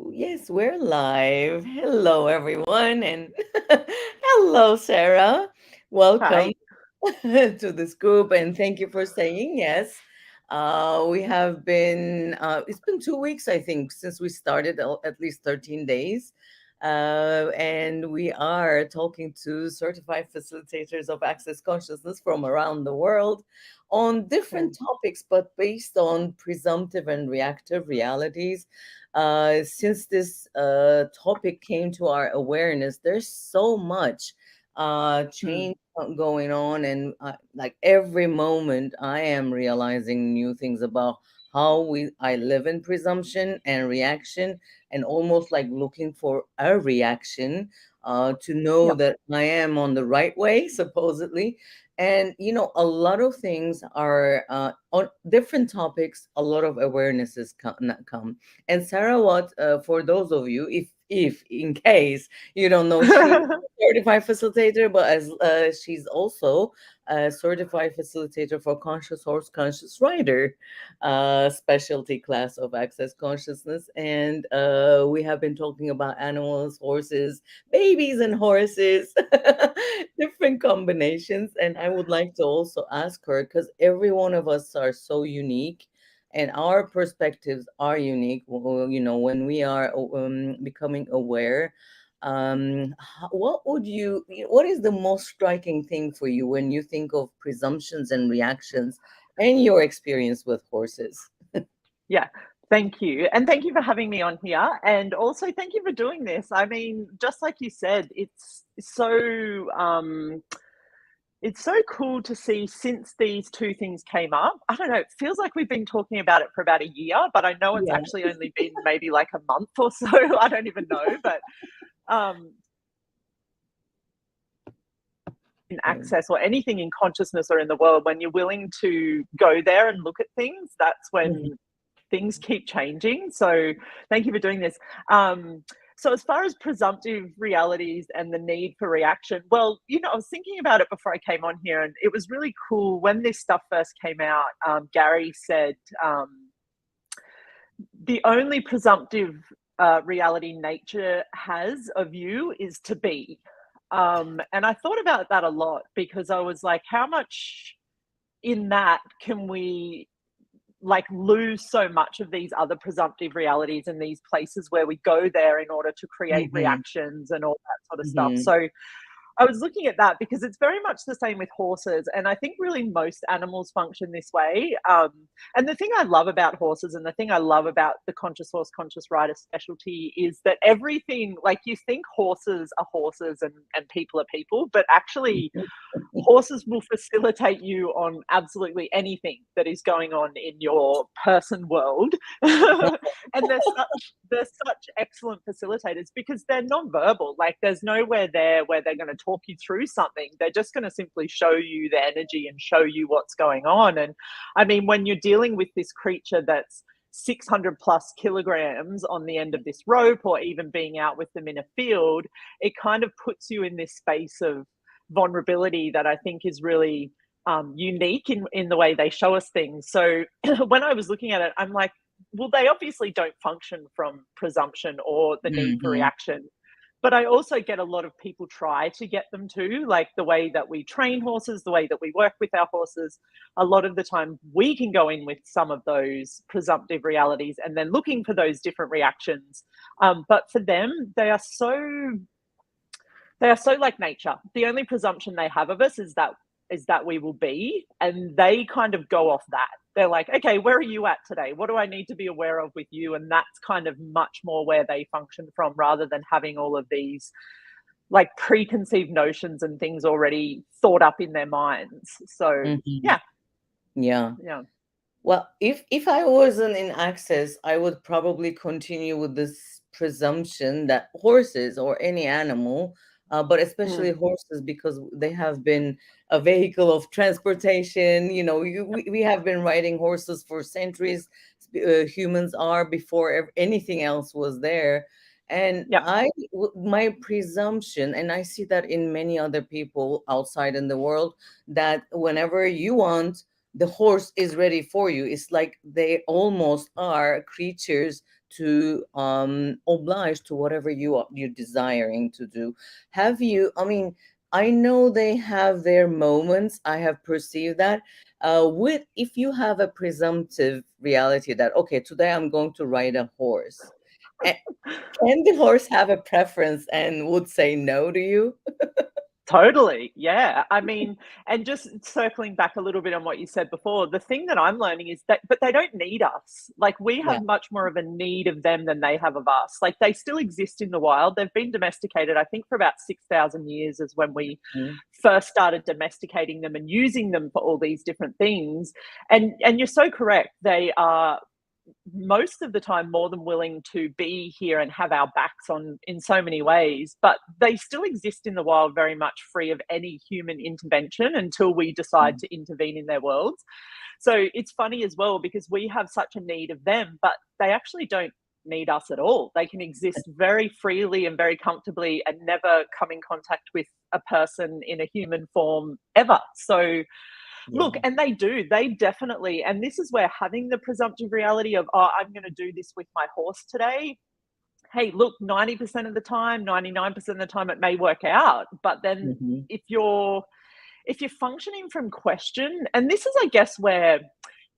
Yes, we're live. Hello, everyone, and hello, Sarah. Welcome Hi. to this group, and thank you for saying yes. We have been, it's been 2 weeks, I think, since we started, at least 13 days. And we are talking to certified facilitators of access consciousness from around the world on different Mm, topics, but based on presumptive and reactive realities. Since this topic came to our awareness, there's so much mm, change going on, and like every moment, I am realizing new things about how we I live in presumption and reaction, and almost like looking for a reaction to know yep. that I am on the right way, supposedly. And a lot of things are on different topics. A lot of awarenesses come. And Sarah, what for those of you, if in case you don't know, she's a certified facilitator, but as she's also a certified facilitator for conscious horse, conscious rider, specialty class of access consciousness. And we have been talking about animals, horses, babies, and horses, different combinations. And I would like to also ask her, because every one of us are so unique and our perspectives are unique. When we are becoming aware, what is the most striking thing for you when you think of presumptions and reactions and your experience with horses? Yeah. Thank you. And thank you for having me on here. And also thank you for doing this. I mean, just like you said, it's so cool to see since these two things came up. I don't know, it feels like we've been talking about it for about a year, but I know it's Yeah. actually only been maybe like a month or so. I don't even know. But um in Mm. access or anything in consciousness or in the world, when you're willing to go there and look at things, that's Mhm. when things keep changing. So thank you for doing this. So as far as presumptive realities and the need for reaction, well, I was thinking about it before I came on here, and it was really cool when this stuff first came out. Gary said the only presumptive reality nature has of you is to be. And I thought about that a lot because I was like, how much in that can we like lose so much of these other presumptive realities and these places where we go there in order to create Mhm. reactions and all that sort of stuff. Mhm. So I was looking at that because it's very much the same with horses. And I think really most animals function this way. And the thing I love about horses and the thing I love about the conscious horse, conscious rider specialty is that everything, like you think horses are horses and people are people, but actually horses will facilitate you on absolutely anything that is going on in your person world. And they're such excellent facilitators because they're non-verbal. Like there's nowhere there where they're going to talk you through something. They're just going to simply show you the energy and show you what's going on. And I mean, when you're dealing with this creature that's 600 plus kilograms on the end of this rope, or even being out with them in a field, it kind of puts you in this space of vulnerability that I think is really unique in the way they show us things. So when I was looking at it, I'm like, well, they obviously don't function from presumption or the need for Mhm. reaction. But I also get a lot of people try to get them to, like the way that we train horses, the way that we work with our horses. A lot of the time, we can go in with some of those presumptive realities and then looking for those different reactions. But for them, they are so like nature. The only presumption they have of us is that we will be, and they kind of go off that. They're like, okay, where are you at today? What do I need to be aware of with you? And that's kind of much more where they function from, rather than having all of these like preconceived notions and things already thought up in their minds. So Mhm. yeah, Yeah. yeah. Well, if I wasn't in access, I would probably continue with this presumption that horses or any animal, but especially Mm, horses, because they have been a vehicle of transportation. We have been riding horses for centuries. Humans are before anything else was there. And yep. my presumption, and I see that in many other people outside in the world, that whenever you want, the horse is ready for you. It's like they almost are creatures to oblige to whatever you're desiring to do. Have you, I mean, I know they have their moments. I have perceived that. With if you have a presumptive reality that okay, today I'm going to ride a horse, and can the horse have a preference and would say no to you? Totally. Yeah. I mean, and just circling back a little bit on what you said before, the thing that I'm learning is that, but they don't need us. Like, we Yeah. have much more of a need of them than they have of us. Like, they still exist in the wild. They've been domesticated, I think, for about 6,000 years, is when we Mhm. first started domesticating them and using them for all these different things. And you're so correct. They are most of the time more than willing to be here and have our backs on in so many ways, but they still exist in the wild very much free of any human intervention until we decide to intervene in their worlds. So it's funny as well, because we have such a need of them, but they actually don't need us at all. They can exist very freely and very comfortably and never come in contact with a person in a human form ever. So look, Yeah. and they do, they definitely, and this is where having the presumptive reality of, oh, I'm going to do this with my horse today. Hey, look, 90% of the time, 99% of the time it may work out. But then Mhm. if you're functioning from question, and this is, I guess, where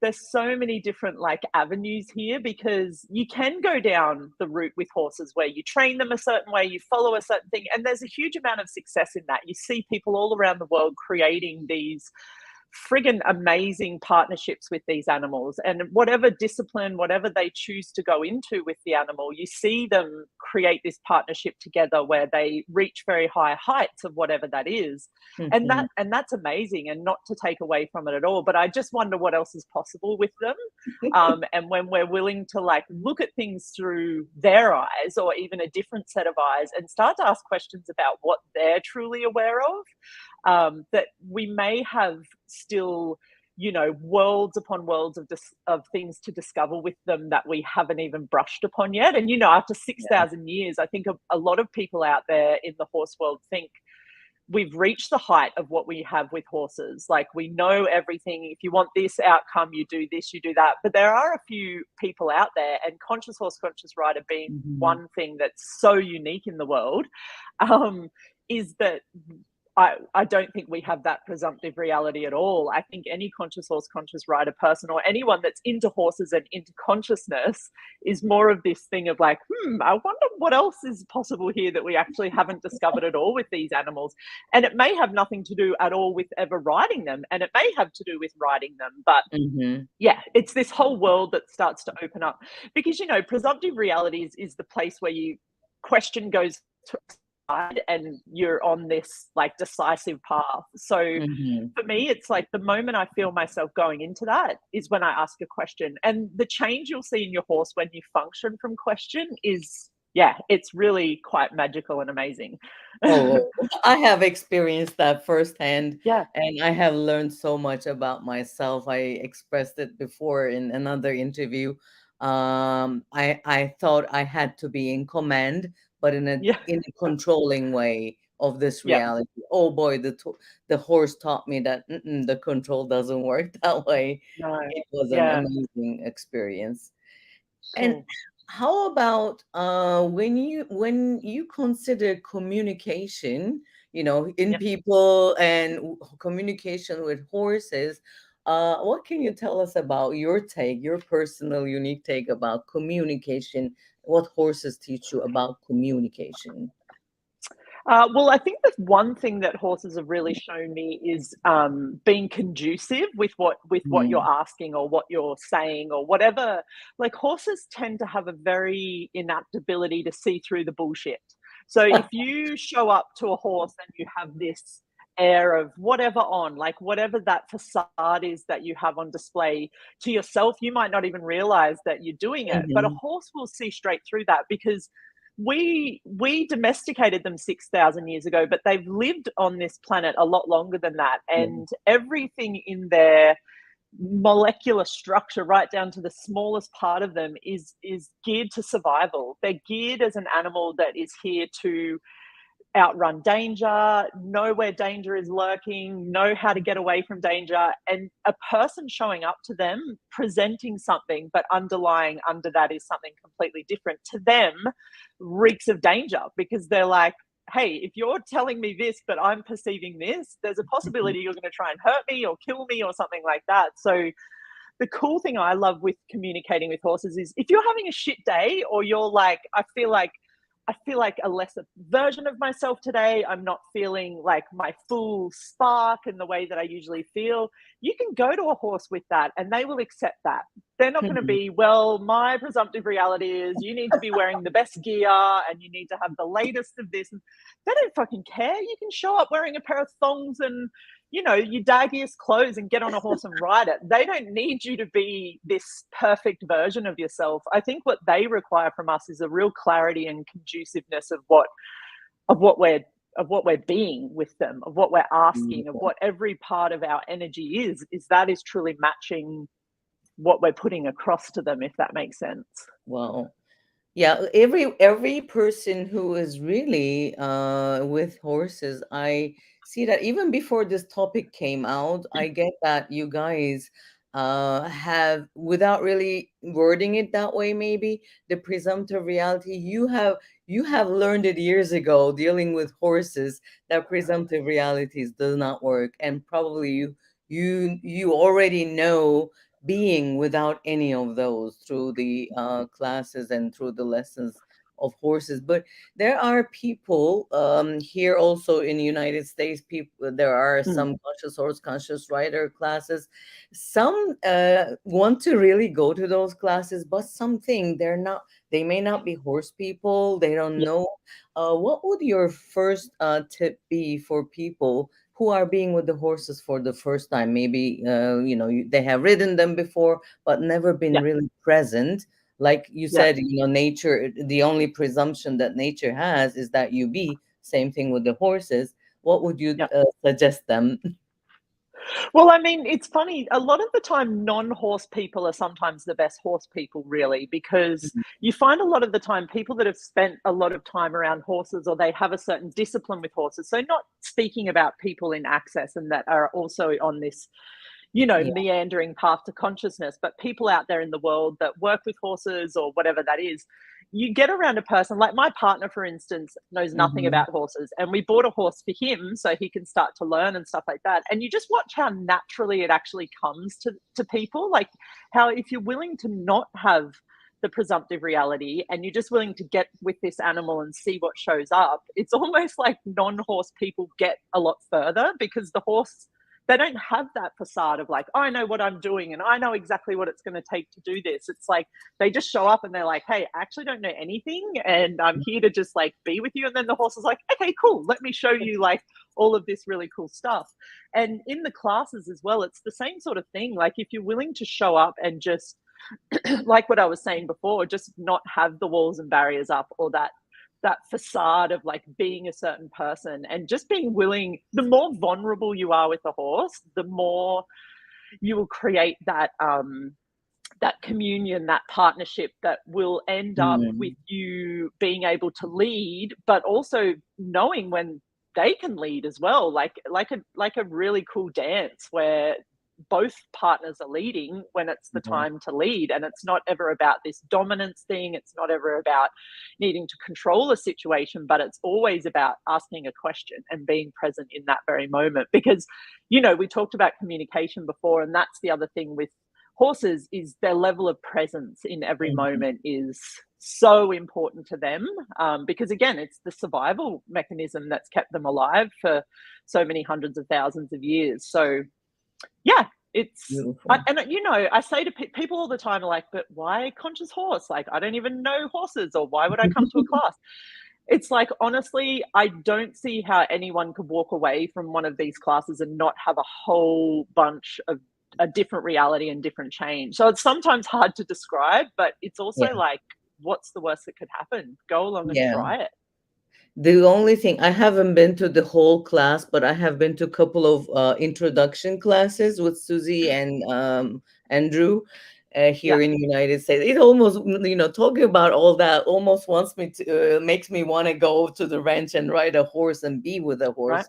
there's so many different like avenues here, because you can go down the route with horses where you train them a certain way, you follow a certain thing, and there's a huge amount of success in that. You see people all around the world creating these friggin' amazing partnerships with these animals, and whatever discipline, whatever they choose to go into with the animal, you see them create this partnership together where they reach very high heights of whatever that is. And Mhm. that's amazing, and not to take away from it at all, but I just wonder what else is possible with them. And when we're willing to like look at things through their eyes, or even a different set of eyes, and start to ask questions about what they're truly aware of, that we may have still, worlds upon worlds of things to discover with them that we haven't even brushed upon yet. And after Yeah. 6,000 years, I think a lot of people out there in the horse world think we've reached the height of what we have with horses. Like, we know everything. If you want this outcome, you do this, you do that. But there are a few people out there, and conscious horse, conscious rider being Mhm. one thing that's so unique in the world, um, is that I don't think we have that presumptive reality at all. I think any conscious horse, conscious rider person, or anyone that's into horses and into consciousness, is more of this thing of like, I wonder what else is possible here that we actually haven't discovered at all with these animals. And it may have nothing to do at all with ever riding them, and it may have to do with riding them. But Mhm. yeah, it's this whole world that starts to open up, because presumptive reality is the place where you question goes to side and you're on this like decisive path. So Mhm. for me, it's like the moment I feel myself going into that is when I ask a question. And the change you'll see in your horse when you function from question is, yeah, it's really quite magical and amazing. Oh, I have experienced that firsthand, Yeah. and I have learned so much about myself. I expressed it before in another interview. I thought I had to be in command, but Yeah. in a controlling way of this Yeah. reality. Oh boy, the horse taught me that the control doesn't work that way. No. It was an Yeah. amazing experience. And Cool. how about when you consider communication, in Yeah. people and communication with horses, what can you tell us about your take, your personal unique take about communication? What horses teach you about communication? Well, I think the one thing that horses have really shown me is being conducive with what you're Mm. asking or what you're saying or whatever. Like, horses tend to have a very inapt ability to see through the bullshit. So if you show up to a horse and you have this air of whatever on, like whatever that facade is that you have on display to yourself, you might not even realize that you're doing it. But a Mhm. horse will see straight through that, because we domesticated them 6,000 years ago, but they've lived on this planet a lot longer than that, Yeah. and everything in their molecular structure, right down to the smallest part of them, is geared to survival. They're geared as an animal that is here to outrun danger, know where danger is lurking, know how to get away from danger. And a person showing up to them, presenting something, but underlying under that is something completely different to them, reeks of danger because they're like, hey, if you're telling me this, but I'm perceiving this, there's a possibility you're going to try and hurt me or kill me or something like that. So the cool thing I love with communicating with horses is if you're having a shit day or you're like, I feel like a lesser version of myself today. I'm not feeling like my full spark in the way that I usually feel. You can go to a horse with that and they will accept that. They're not going to be, well, my presumptive reality is you need to be wearing the best gear and you need to have the latest of this. And they don't fucking care. You can show up wearing a pair of thongs and, your daggiest clothes and get on a horse and ride it. They don't need you to be this perfect version of yourself. I think what they require from us is a real clarity and conduciveness of what we're being with them, of what we're asking, of Beautiful. what every part of our energy is that is truly matching what we're putting across to them, if that makes sense. Wow. Yeah, every person who is really with horses, I see that even before this topic came out, I get that you guys have, without really wording it that way, maybe the presumptive reality, you have learned it years ago dealing with horses, that presumptive realities does not work, and probably you already know being without any of those through the classes and through the lessons of horses. But there are people here also in the United States, people, there are Mm. some conscious horse, conscious rider classes. Some want to really go to those classes, but something they're not, they may not be horse people, they don't Yeah, know. What would your first tip be for people who are being with the horses for the first time? Maybe they have ridden them before but never been yeah, really present. Like you yeah, said, nature, the only presumption that nature has is that you be. Same thing with the horses. What would you yeah. suggest them? Well, I mean, it's funny. A lot of the time, non-horse people are sometimes the best horse people, really, because you find a lot of the time people that have spent a lot of time around horses or they have a certain discipline with horses. So, not speaking about people in access and that are also on this, Yeah. meandering path to consciousness, but people out there in the world that work with horses or whatever that is, you get around a person like my partner, for instance, knows nothing Hmm. about horses. And we bought a horse for him so he can start to learn and stuff like that. And you just watch how naturally it actually comes to people. Like how if you're willing to not have the presumptive reality and you're just willing to get with this animal and see what shows up, it's almost like non-horse people get a lot further because the horse, they don't have that facade of like, I know what I'm doing and I know exactly what it's going to take to do this. It's like they just show up and they're like, hey, I actually don't know anything and I'm here to just like be with you. And then the horse is like, okay, cool, let me show you like all of this really cool stuff. And in the classes as well, it's the same sort of thing. Like if you're willing to show up and just like what I was saying before, just not have the walls and barriers up or that facade of like being a certain person and just being willing, the more vulnerable you are with a horse, the more you will create that communion, that partnership that will end up with Mm. you being able to lead, but also knowing when they can lead as well, like a really cool dance where both partners are leading when it's the Yeah. time to lead, and it's not ever about this dominance thing, it's not ever about needing to control a situation, but it's always about asking a question and being present in that very moment. Because we talked about communication before, and that's the other thing with horses is their level of presence in every Mhm. moment is so important to them, because again it's the survival mechanism that's kept them alive for so many hundreds of thousands of years. So yeah, Beautiful. and I say to people all the time are like, but why conscious horse? Like I don't even know horses, or why would I come to a class? It's like, honestly, I don't see how anyone could walk away from one of these classes and not have a whole bunch of a different reality and different change. So it's sometimes hard to describe, but it's also Yeah. like, what's the worst that could happen? Go along and Yeah. try it. The only thing, I haven't been to the whole class, but I have been to a couple of introduction classes with Susie and Andrew. Yeah. here in the United States. It almost, talking about all that almost wants me to makes me want to go to the ranch and ride a horse and be with a Right. horse.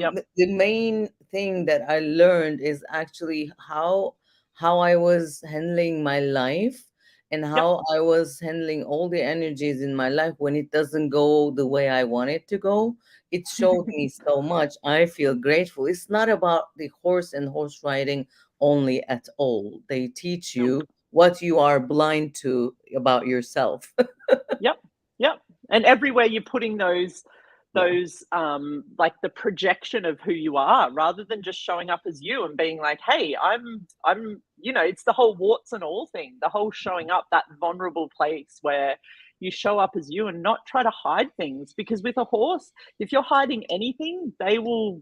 Yep. The main thing that I learned is actually how I was handling my life and Yep. how I was handling all the energies in my life when it doesn't go the way I want it to go. It showed me so much. I feel grateful. It's not about the horse and horse riding only at all. They teach No. you what you are blind to about yourself. Yep. Yep. And everywhere you're putting Yeah. like the projection of who you are rather than just showing up as you and being like, hey, it's the whole warts and all thing, the whole showing up, that vulnerable place where you show up as you and not try to hide things. Because with a horse, if you're hiding anything, they will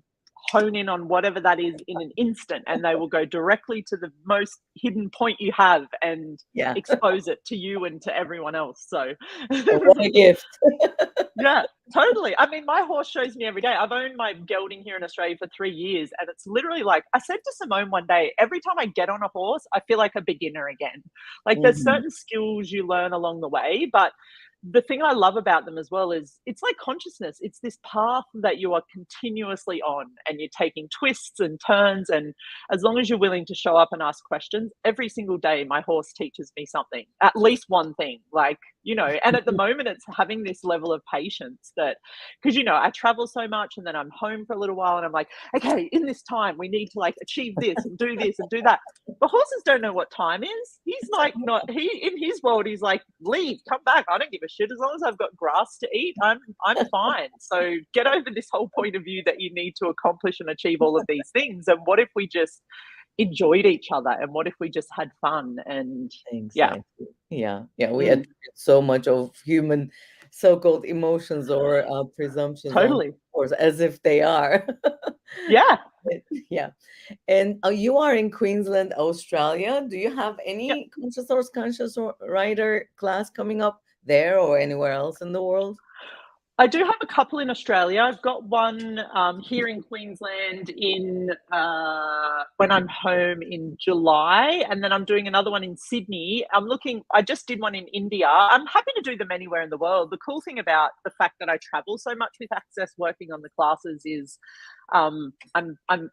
hone in on whatever that is in an instant, and they will go directly to the most hidden point you have and Yeah. expose it to you and to everyone else. So What a gift. yeah, totally. I mean, my horse shows me every day. I've owned my gelding here in Australia for 3 years, and it's literally like I said to Simone one day, every time I get on a horse, I feel like a beginner again. Like there's Mhm. certain skills you learn along the way, but the thing I love about them as well is it's like consciousness. It's this path that you are continuously on, and you're taking twists and turns. And as long as you're willing to show up and ask questions, every single day, my horse teaches me something, at least one thing. Like, and at the moment, it's having this level of patience that, because, I travel so much and then I'm home for a little while and I'm like, okay, in this time, we need to like achieve this and do that. But horses don't know what time is. He's like, not he in his world. He's like, leave, come back. I don't give a shit as long as I've got grass to eat. I'm fine. So get over this whole point of view that you need to accomplish and achieve all of these things. And what if we just enjoyed each other? And what if we just had fun? And yeah, Exactly. Yeah. Yeah. We mm, attribute so much of human so-called emotions or presumptions on totally, horse as if they are. yeah, Yeah. And you are in Queensland, Australia. Do you have yep. any conscious or rider class coming up there or anywhere else in the world? I do have a couple in Australia. I've got one here in Queensland in when I'm home in July, and then I'm doing another one in Sydney. I just did one in India. I'm happy to do them anywhere in the world. The cool thing about the fact that I travel so much with Access working on the classes is I'm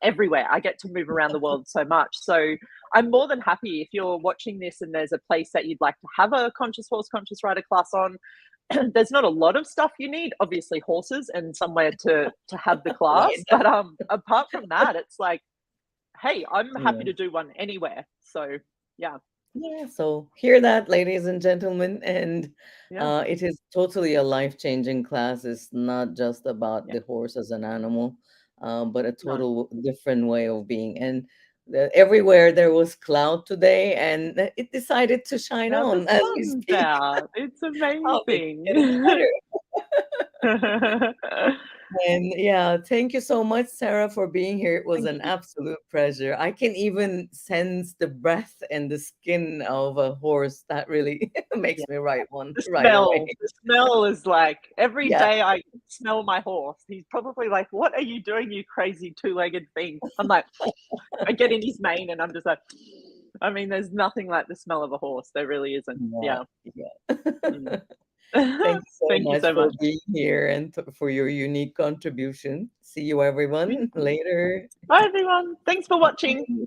everywhere. I get to move around the world so much. So I'm more than happy if you're watching this and there's a place that you'd like to have a conscious horse, conscious rider class on. There's not a lot of stuff you need, obviously horses and somewhere to have the class, Right. but apart from that, it's like, hey, I'm happy Yeah. to do one anywhere. So yeah, Yeah, so hear that, ladies and gentlemen, and yeah, it is totally a life-changing class. It's not just about yeah. the horse as an animal, but a No, total different way of being. And everywhere there was cloud today, and it decided to shine now the on as we sun's speak. out. It's How they get it amazing. better. And yeah, thank you so much, Sarah, for being here. It was Thank an you. absolute pleasure. I can even sense the breath and the skin of a horse. That really Yeah. makes me write one The right away. smell, the smell is like every Yeah. day I smell my horse. He's probably like, "What are you doing, you crazy two-legged thing?" I'm like, I get in his mane and I'm just like, I mean, there's nothing like the smell of a horse. There really isn't. Yeah. Yeah. Yeah. Mm. Thank you so Thank you much so for much. being here and for your unique contribution. See you, everyone, later. Bye, everyone. Thanks for watching.